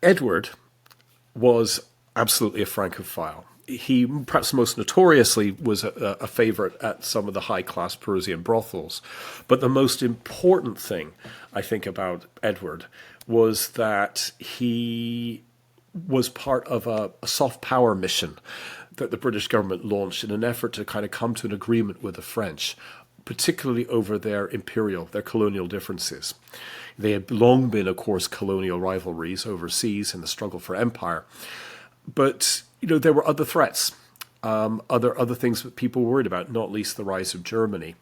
Edward was absolutely a Francophile. He perhaps most notoriously was a favorite at some of the high-class Parisian brothels. But the most important thing, I think, about Edward was that he was part of a soft power mission that the British government launched in an effort to kind of come to an agreement with the French, particularly over their colonial differences. They had long been, of course, colonial rivalries overseas in the struggle for empire. But, there were other threats, other things that people were worried about, not least the rise of Germany.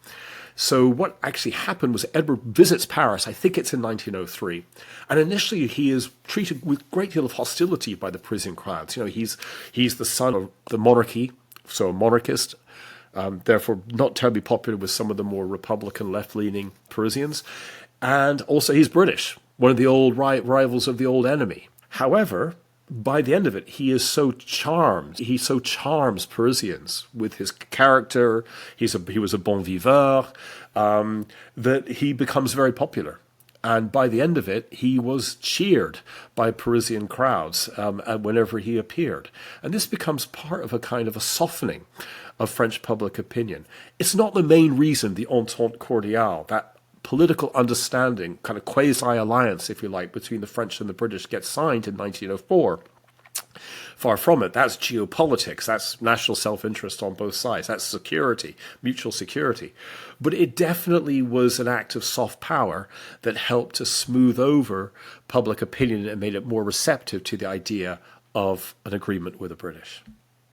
So what actually happened was Edward visits Paris, I think it's in 1903, and initially he is treated with a great deal of hostility by the Parisian crowds. He's the son of the monarchy, so a monarchist, therefore not terribly popular with some of the more Republican left-leaning Parisians. And also he's British, one of the old rivals of the old enemy. However, by the end of it, he so charms Parisians with his character. He was a bon viveur, that he becomes very popular. And by the end of it, he was cheered by Parisian crowds whenever he appeared. And this becomes part of a kind of a softening of French public opinion. It's not the main reason the Entente Cordiale, that political understanding, kind of quasi-alliance, if you like, between the French and the British gets signed in 1904. Far from it. That's geopolitics. That's national self-interest on both sides. That's security, mutual security. But it definitely was an act of soft power that helped to smooth over public opinion and made it more receptive to the idea of an agreement with the British.